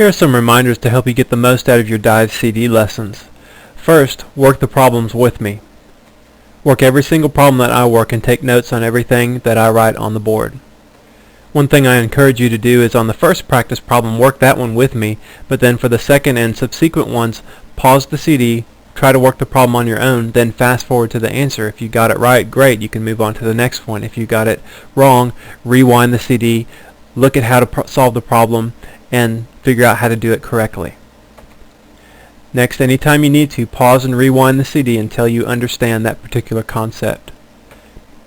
Here are some reminders to help you get the most out of your Dive CD lessons. First, work the problems with me. Work every single problem that I work and take notes on everything that I write on the board. One thing I encourage you to do is on the first practice problem, work that one with me, but then for the second and subsequent ones, pause the CD, try to work the problem on your own, then fast forward to the answer. If you got it right, great, you can move on to the next one. If you got it wrong, rewind the CD, look at how to solve the problem, and figure out how to do it correctly. Next, anytime you need to, pause and rewind the CD until you understand that particular concept.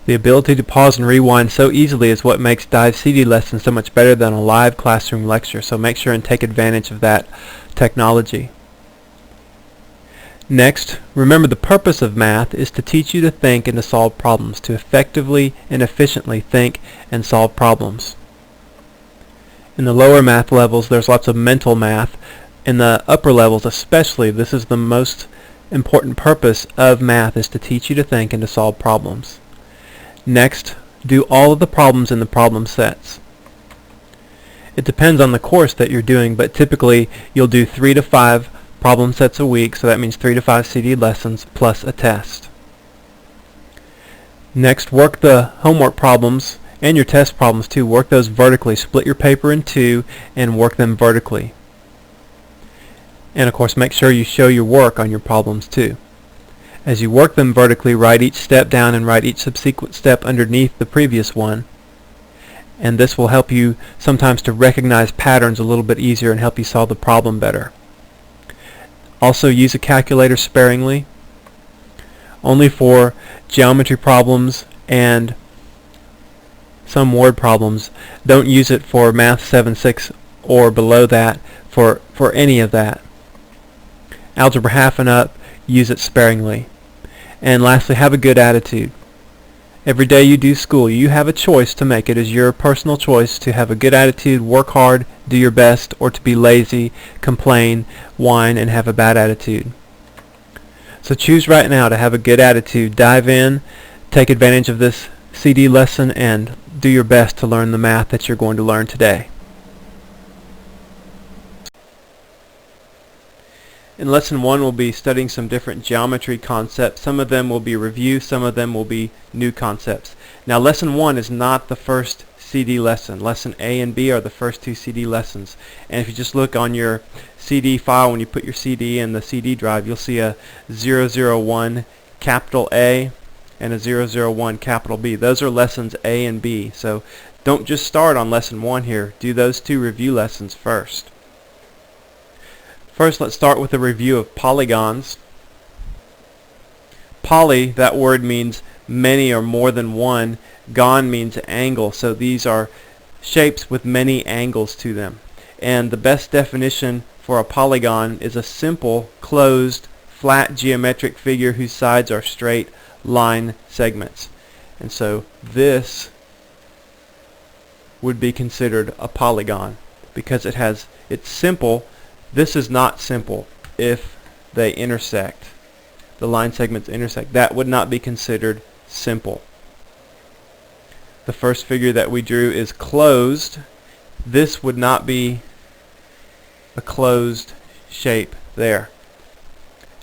The ability to pause and rewind so easily is what makes Dive CD lessons so much better than a live classroom lecture, so make sure and take advantage of that technology. Next, remember the purpose of math is to teach you to think and to solve problems, to effectively and efficiently think and solve problems. In the lower math levels, there's lots of mental math. In the upper levels especially, this is the most important purpose of math, is to teach you to think and to solve problems. Next, do all of the problems in the problem sets. It depends on the course that you're doing, but typically you'll do 3 to 5 problem sets a week, so that means 3 to 5 CD lessons plus a test. Next, work the homework problems and your test problems too. Work those vertically. Split your paper in two and work them vertically. And of course, make sure you show your work on your problems too. As you work them vertically, write each step down and write each subsequent step underneath the previous one. And this will help you sometimes to recognize patterns a little bit easier and help you solve the problem better. Also, use a calculator sparingly, only for geometry problems and some word problems. Don't use it for Math 7-6 or below that for any of that. Algebra half and up, use it sparingly. And lastly, have a good attitude. Every day you do school, you have a choice to make. It is your personal choice to have a good attitude, work hard, do your best, or to be lazy, complain, whine, and have a bad attitude. So choose right now to have a good attitude. Dive in, take advantage of this CD lesson, and do your best to learn the math that you're going to learn today. In Lesson 1, we'll be studying some different geometry concepts. Some of them will be review, some of them will be new concepts. Now, Lesson 1 is not the first CD lesson. Lesson A and B are the first two CD lessons. And if you just look on your CD file, when you put your CD in the CD drive, you'll see a 001 capital A and a 001 capital B. Those are lessons A and B. So don't just start on Lesson 1 here. Do those two review lessons first. First, let's start with a review of polygons. Poly, that word means many or more than one. Gon means angle, so these are shapes with many angles to them. And the best definition for a polygon is a simple, closed, flat geometric figure whose sides are straight line segments. And so this would be considered a polygon because it's simple. This is not simple if they intersect. The line segments intersect. That would not be considered simple. The first figure that we drew is closed. This would not be a closed shape there.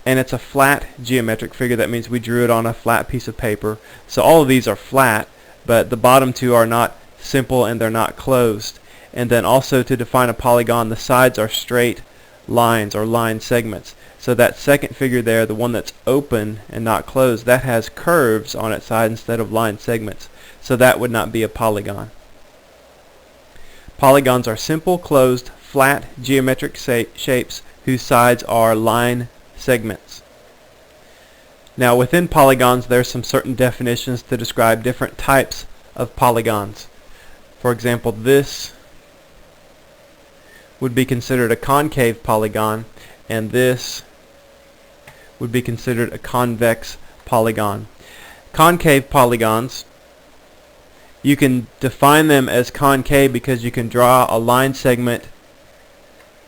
And it's a flat geometric figure. That means we drew it on a flat piece of paper. So all of these are flat, but the bottom two are not simple and they're not closed. And then also, to define a polygon, the sides are straight lines or line segments. So that second figure there, the one that's open and not closed, that has curves on its side instead of line segments. So that would not be a polygon. Polygons are simple, closed, flat geometric shapes whose sides are line segments. Now, within polygons, there are some certain definitions to describe different types of polygons. For example, this would be considered a concave polygon, and this would be considered a convex polygon. Concave polygons, you can define them as concave because you can draw a line segment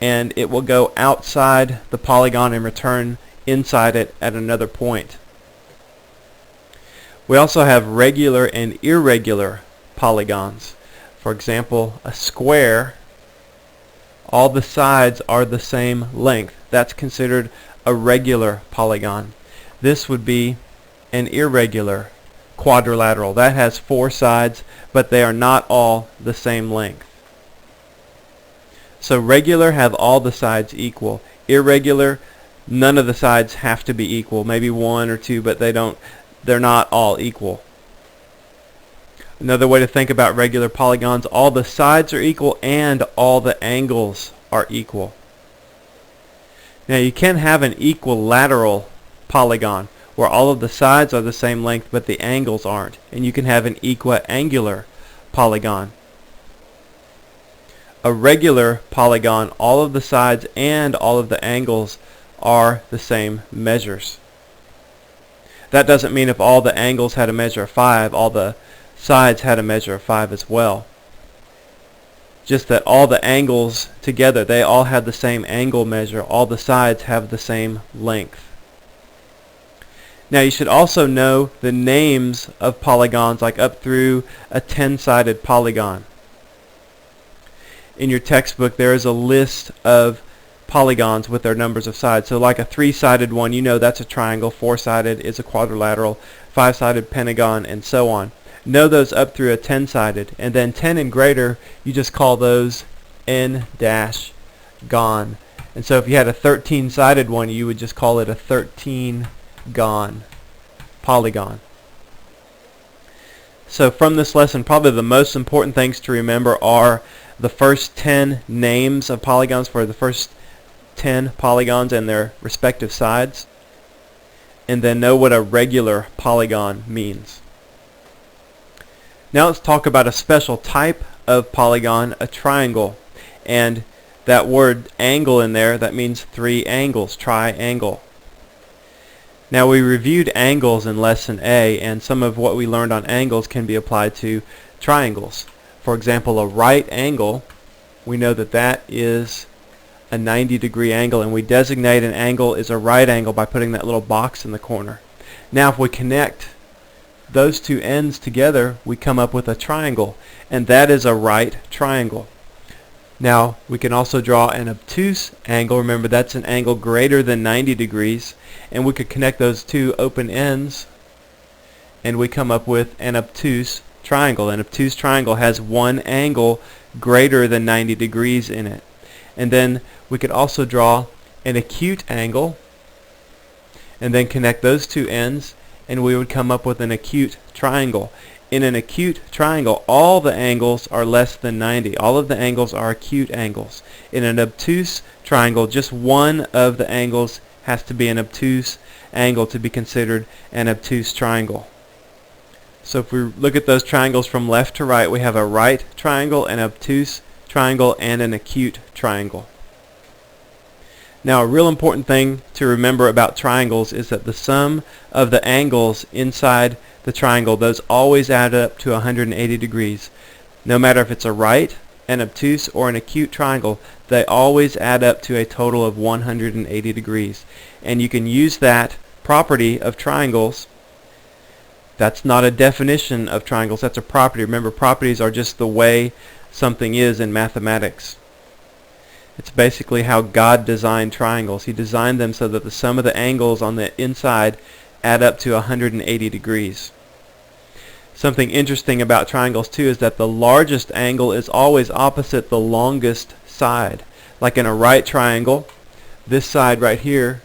and it will go outside the polygon and return inside it at another point. We also have regular and irregular polygons. For example, a square all the sides are the same length. That's considered a regular polygon. This would be an irregular quadrilateral. That has 4 sides, but they are not all the same length. So regular have all the sides equal. Irregular, none of the sides have to be equal. Maybe 1 or 2, but they're not all equal. Another way to think about regular polygons, all the sides are equal and all the angles are equal. Now you can have an equilateral polygon where all of the sides are the same length but the angles aren't, and you can have an equiangular polygon. A regular polygon, all of the sides and all of the angles are the same measures. That doesn't mean if all the angles had a measure of 5, all the sides had a measure of 5 as well. Just that all the angles together, they all have the same angle measure. All the sides have the same length. Now you should also know the names of polygons, like up through a 10-sided polygon. In your textbook there is a list of polygons with their numbers of sides. So like a 3-sided one, you know that's a triangle. 4-sided is a quadrilateral. 5-sided pentagon, and so on. Know those up through a 10-sided, and then 10 and greater, you just call those n-gon. And so if you had a 13-sided one, you would just call it a 13-gon polygon. So from this lesson, probably the most important things to remember are the first 10 names of polygons for the first 10 polygons and their respective sides, and then know what a regular polygon means. Now let's talk about a special type of polygon, a triangle. And that word angle in there, that means 3 angles, triangle. Now we reviewed angles in lesson A, and some of what we learned on angles can be applied to triangles. For example, a right angle, we know that that is a 90-degree angle, and we designate an angle as a right angle by putting that little box in the corner. Now if we connect those two ends together, we come up with a triangle, and that is a right triangle. Now we can also draw an obtuse angle. Remember, that's an angle greater than 90 degrees, and we could connect those two open ends and we come up with an obtuse triangle. An obtuse triangle has one angle greater than 90 degrees in it. And then we could also draw an acute angle and then connect those two ends, and we would come up with an acute triangle. In an acute triangle, all the angles are less than 90. All of the angles are acute angles. In an obtuse triangle, just one of the angles has to be an obtuse angle to be considered an obtuse triangle. So if we look at those triangles from left to right, we have a right triangle, an obtuse triangle, and an acute triangle. Now, a real important thing to remember about triangles is that the sum of the angles inside the triangle, those always add up to 180 degrees. No matter if it's a right, an obtuse, or an acute triangle, they always add up to a total of 180 degrees. And you can use that property of triangles. That's not a definition of triangles, that's a property. Remember, properties are just the way something is in mathematics. It's basically how God designed triangles. He designed them so that the sum of the angles on the inside add up to 180 degrees. Something interesting about triangles too is that the largest angle is always opposite the longest side. Like in a right triangle, this side right here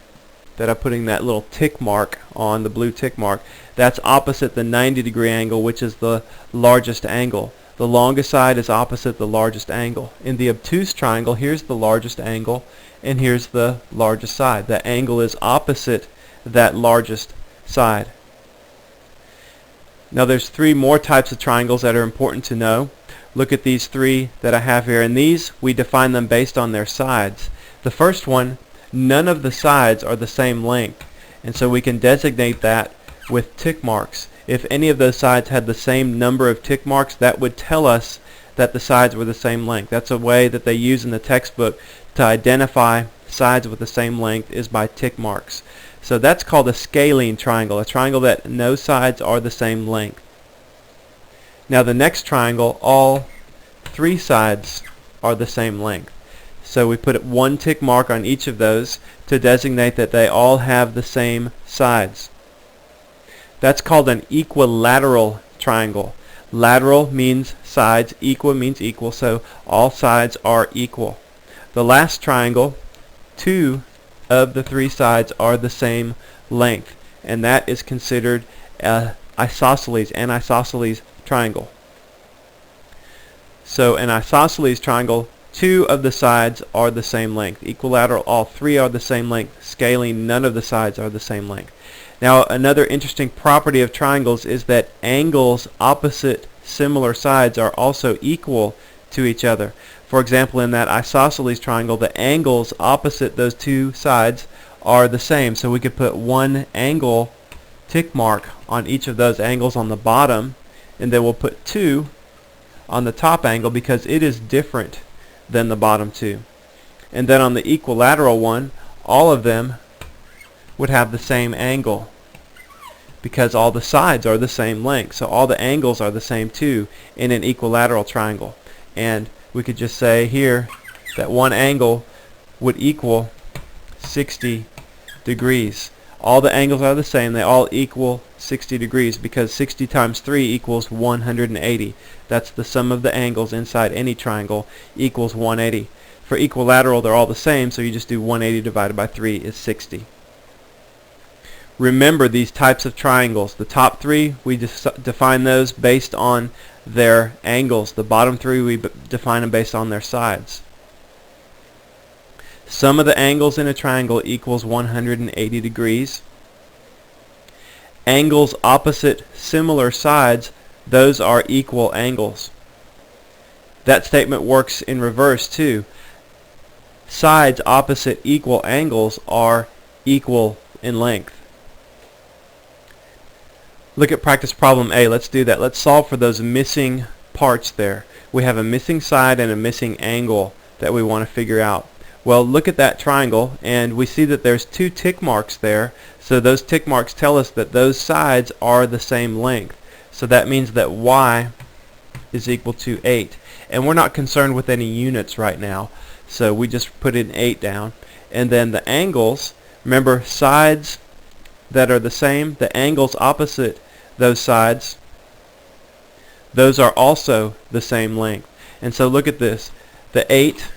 that I'm putting that little tick mark on, the blue tick mark, that's opposite the 90-degree angle, which is the largest angle. The longest side is opposite the largest angle. In the obtuse triangle, here's the largest angle, and here's the largest side. The angle is opposite that largest side. Now there's 3 more types of triangles that are important to know. Look at these 3 that I have here, and these we define them based on their sides. The first one, none of the sides are the same length, and so we can designate that with tick marks. If any of those sides had the same number of tick marks, that would tell us that the sides were the same length. That's a way that they use in the textbook to identify sides with the same length, is by tick marks. So that's called a scalene triangle, a triangle that no sides are the same length. Now the next triangle, all 3 sides are the same length. So we put one tick mark on each of those to designate that they all have the same sides. That's called an equilateral triangle. Lateral means sides, equa means equal, so all sides are equal. The last triangle, 2 of the 3 sides are the same length, and that is considered an isosceles triangle. So an isosceles triangle, 2 of the sides are the same length. Equilateral, all 3 are the same length. Scaling, none of the sides are the same length. Now another interesting property of triangles is that angles opposite similar sides are also equal to each other. For example, in that isosceles triangle, the angles opposite those 2 sides are the same. So we could put one angle tick mark on each of those angles on the bottom, and then we'll put 2 on the top angle because it is different than the bottom 2. And then on the equilateral one, all of them would have the same angle because all the sides are the same length. So all the angles are the same too in an equilateral triangle. And we could just say here that one angle would equal 60 degrees. All the angles are the same. They all equal 60 degrees because 60 times 3 equals 180. That's the sum of the angles inside any triangle equals 180. For equilateral, they're all the same, so you just do 180 divided by 3 is 60. Remember these types of triangles. The top 3, we define those based on their angles. The bottom 3, we define them based on their sides. Sum of the angles in a triangle equals 180 degrees. Angles opposite similar sides, those are equal angles. That statement works in reverse too. Sides opposite equal angles are equal in length. Look at practice problem A. Let's do that. Let's solve for those missing parts there. We have a missing side and a missing angle that we want to figure out. Well, look at that triangle, and we see that there's 2 tick marks there. So those tick marks tell us that those sides are the same length. So that means that y is equal to 8. And we're not concerned with any units right now, so we just put in 8 down. And then the angles, remember sides that are the same, the angles opposite those sides, those are also the same length. And so look at this. The 8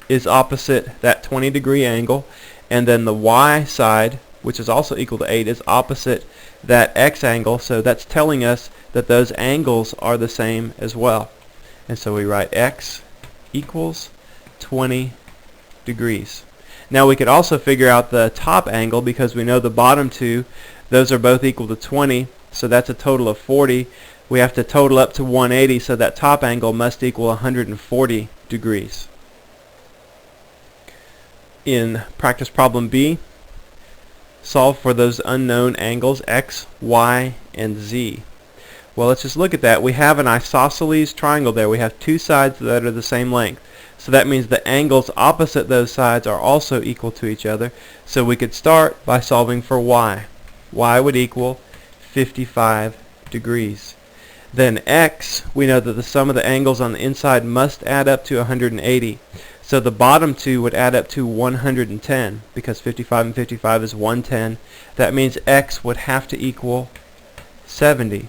is opposite that 20-degree angle, and then the y side, which is also equal to 8, is opposite that x angle, so that's telling us that those angles are the same as well. And so we write x equals 20 degrees. Now we could also figure out the top angle because we know the bottom 2, those are both equal to 20, so that's a total of 40. We have to total up to 180, so that top angle must equal 140 degrees. In practice problem B, solve for those unknown angles x, y, and z. Well, let's just look at that. We have an isosceles triangle there. We have 2 sides that are the same length. So that means the angles opposite those sides are also equal to each other. So we could start by solving for y. Y would equal 55 degrees. Then x, we know that the sum of the angles on the inside must add up to 180. So the bottom 2 would add up to 110 because 55 and 55 is 110. That means x would have to equal 70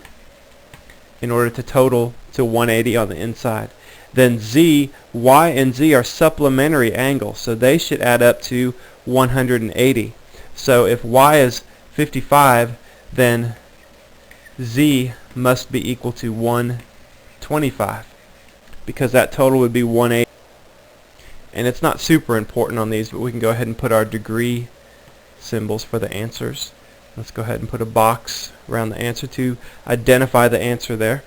in order to total to 180 on the inside. Then z, y and z are supplementary angles, so they should add up to 180. So if y is 55, then z must be equal to 125 because that total would be 180. And it's not super important on these, but we can go ahead and put our degree symbols for the answers. Let's go ahead and put a box around the answer to identify the answer there.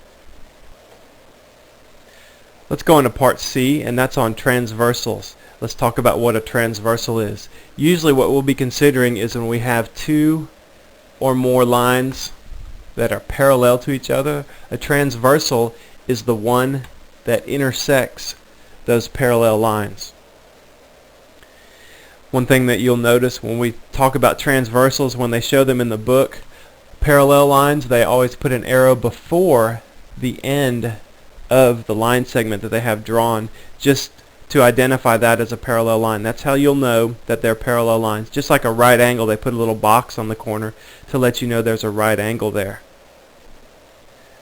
Let's go into part C, and that's on transversals. Let's talk about what a transversal is. Usually what we'll be considering is when we have 2 or more lines that are parallel to each other. A transversal is the one that intersects those parallel lines. One thing that you'll notice when we talk about transversals, when they show them in the book, parallel lines, they always put an arrow before the end of the line segment that they have drawn, just to identify that as a parallel line. That's how you'll know that they're parallel lines. Just like a right angle, they put a little box on the corner to let you know there's a right angle there.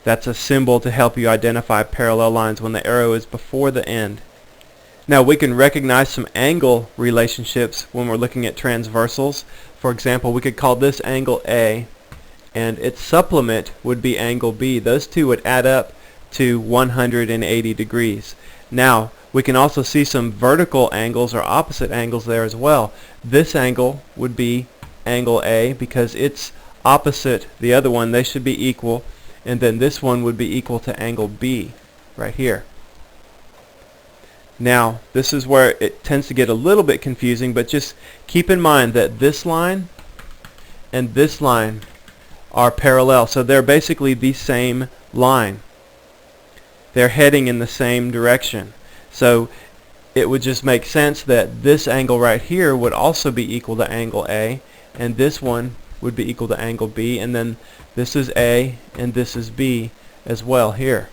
That's a symbol to help you identify parallel lines when the arrow is before the end. Now we can recognize some angle relationships when we're looking at transversals. For example, we could call this angle A, and its supplement would be angle B. Those two would add up to 180 degrees. Now we can also see some vertical angles or opposite angles there as well. This angle would be angle A because it's opposite the other one. They should be equal. And then this one would be equal to angle B right here. Now this is where it tends to get a little bit confusing, but just keep in mind that this line and this line are parallel, so they're basically the same line. They're heading in the same direction, so it would just make sense that this angle right here would also be equal to angle A, and this one would be equal to angle B, and then this is A and this is B as well here.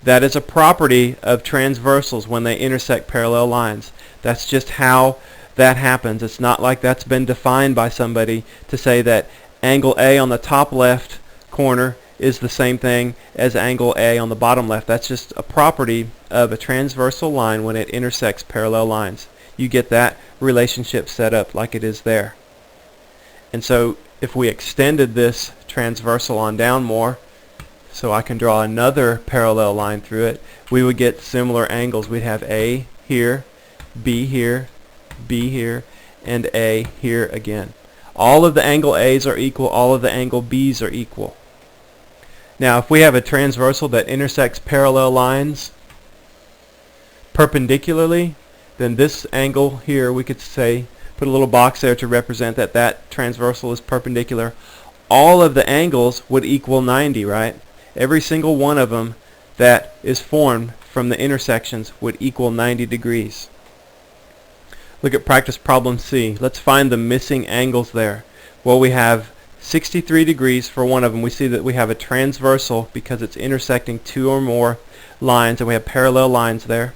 That is a property of transversals when they intersect parallel lines. That's just how that happens. It's not like that's been defined by somebody to say that angle A on the top left corner is the same thing as angle A on the bottom left. That's just a property of a transversal line when it intersects parallel lines. You get that relationship set up like it is there. And so if we extended this transversal on down more, so I can draw another parallel line through it, we would get similar angles. We'd have A here, B here, B here, and A here again. All of the angle A's are equal, all of the angle B's are equal. Now if we have a transversal that intersects parallel lines perpendicularly, then this angle here, we could say, put a little box there to represent that that transversal is perpendicular. All of the angles would equal 90, right? Every single one of them that is formed from the intersections would equal 90 degrees. Look at practice problem C. Let's find the missing angles there. Well, we have 63 degrees for one of them. We see that we have a transversal because it's intersecting two or more lines, and we have parallel lines there.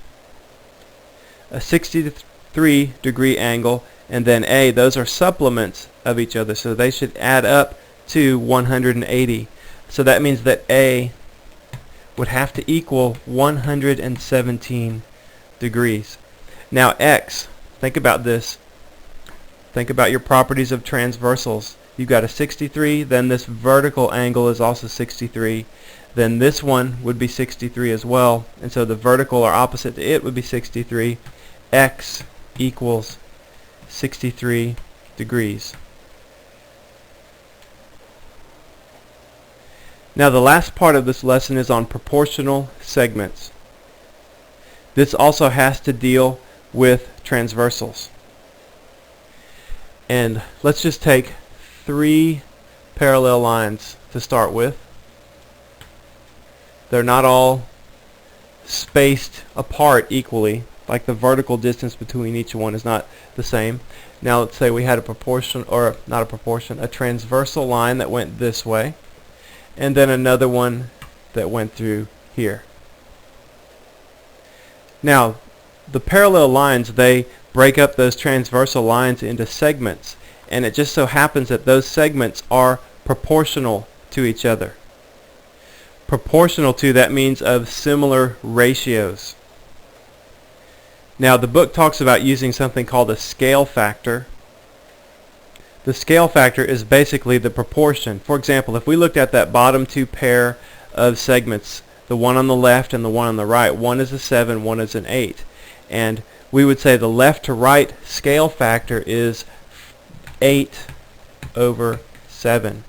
A 63 degree angle, and then A, those are supplements of each other, so they should add up to 180. So that means that A would have to equal 117 degrees. Now X, think about this. Think about your properties of transversals. You've got a 63, then this vertical angle is also 63. Then this one would be 63 as well, and so the vertical or opposite to it would be 63. X equals 63 degrees. Now the last part of this lesson is on proportional segments. This also has to deal with transversals. And let's just take 3 parallel lines to start with. They're not all spaced apart equally, like the vertical distance between each one is not the same. Now let's say we had a proportion, or not a proportion, a transversal line that went this way, and then another one that went through here. Now the parallel lines, they break up those transversal lines into segments, and it just so happens that those segments are proportional to each other. Proportional to, that means of similar ratios. Now the book talks about using something called a scale factor. The scale factor is basically the proportion. For example, if we looked at that bottom two pair of segments, the one on the left and the one on the right, one is a 7, one is an 8. And we would say the left to right scale factor is 8/7.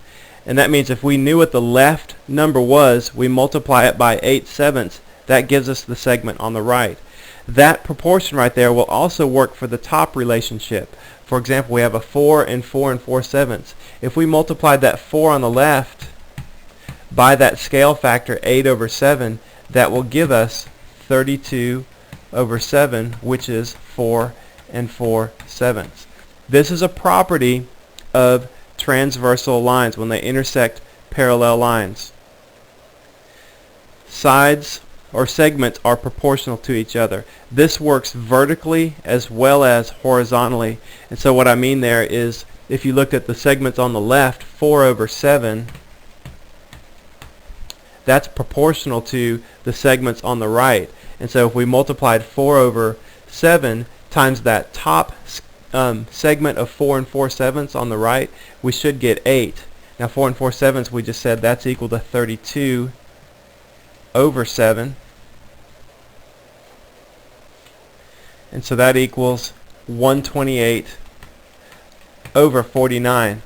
And that means if we knew what the left number was, we multiply it by 8/7. That gives us the segment on the right. That proportion right there will also work for the top relationship. For example, we have a 4 and 4 and 4/7. If we multiplied that 4 on the left by that scale factor 8/7, that will give us 32/7, which is 4 and 4/7. This is a property of transversal lines when they intersect parallel lines. Sides or segments are proportional to each other. This works vertically as well as horizontally. And so what I mean there is, if you looked at the segments on the left, 4 over 7, that's proportional to the segments on the right. And so if we multiplied 4 over 7 times that top segment of 4 and 4/7 on the right, we should get 8. Now 4 and 4/7, we just said that's equal to 32 over 7. And so that equals 128 over 49.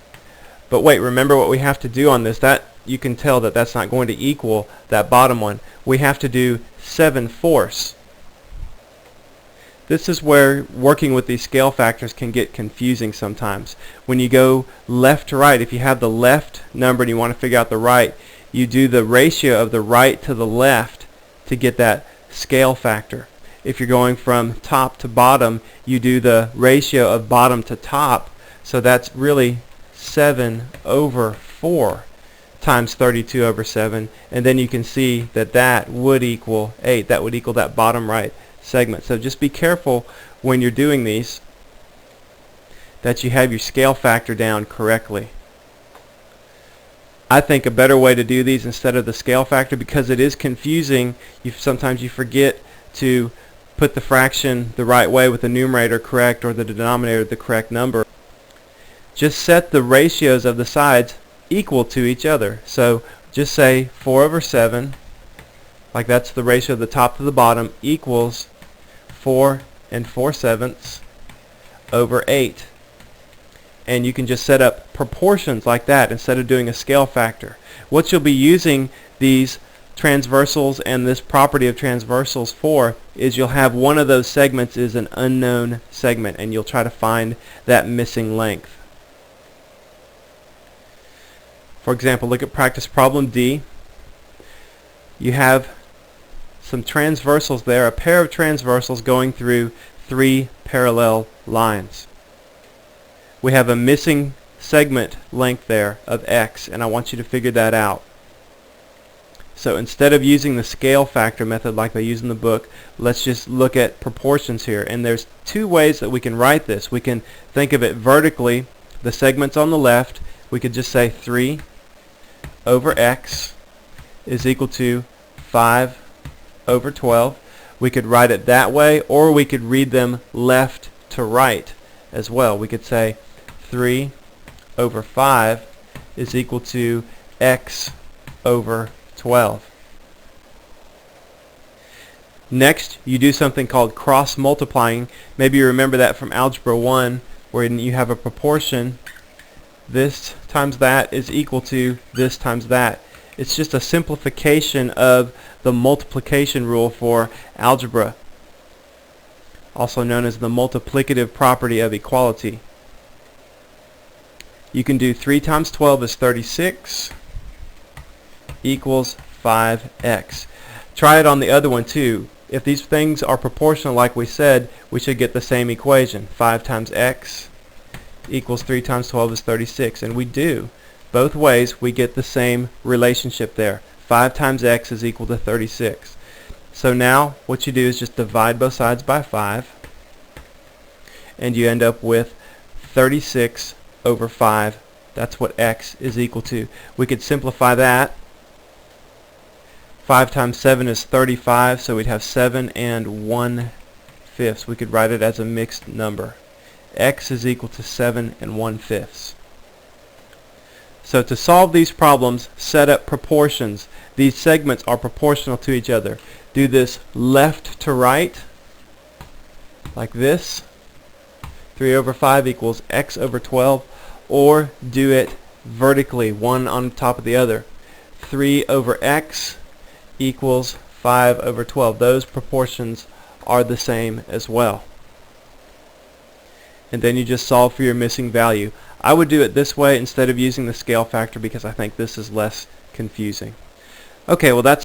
But wait, remember what we have to do on this. That you can tell that that's not going to equal that bottom one. We have to do 7/4. This is where working with these scale factors can get confusing sometimes. When you go left to right, if you have the left number and you want to figure out the right, you do the ratio of the right to the left to get that scale factor. If you're going from top to bottom, you do the ratio of bottom to top. So that's really 7 over 4 times 32 over 7. And then you can see that that would equal 8. That would equal that bottom right segment. So just be careful when you're doing these that you have your scale factor down correctly. I think a better way to do these instead of the scale factor, because it is confusing, sometimes you forget to put the fraction the right way with the numerator correct or the denominator the correct number. Just set the ratios of the sides equal to each other. So just say 4 over 7, like that's the ratio of the top to the bottom, equals 4 and 4/7 over 8. And you can just set up proportions like that instead of doing a scale factor. What you'll be using these transversals and this property of transversals for is you'll have one of those segments is an unknown segment, and you'll try to find that missing length. For example, look at practice problem D. You have some transversals there, a pair of transversals going through 3 parallel lines. We have a missing segment length there of x, and I want you to figure that out. So instead of using the scale factor method like they use in the book, let's just look at proportions here. And there's 2 ways that we can write this. We can think of it vertically. The segments on the left, we could just say 3 over x is equal to 5 over 12. We could write it that way, or we could read them left to right as well. We could say 3 over 5 is equal to x over 12. Next, you do something called cross multiplying. Maybe you remember that from Algebra 1, where you have a proportion. This times that is equal to this times that. It's just a simplification of the multiplication rule for algebra, also known as the multiplicative property of equality. You can do 3 times 12 is 36 equals 5x. Try it on the other one too. If these things are proportional like we said, we should get the same equation. 5 times x equals 3 times 12 is 36, and we do. Both ways we get the same relationship there. 5 times x is equal to 36. So now what you do is just divide both sides by 5, and you end up with 36 over 5. That's what x is equal to. We could simplify that. 5 times 7 is 35, so we'd have 7 and 1/5. We could write it as a mixed number. X is equal to 7 and 1/5. So to solve these problems, set up proportions. These segments are proportional to each other. Do this left to right, like this. 3 over 5 equals x over 12. Or do it vertically, one on top of the other. 3 over x equals 5 over 12. Those proportions are the same as well. And then you just solve for your missing value. I would do it this way instead of using the scale factor because I think this is less confusing. Okay, well that's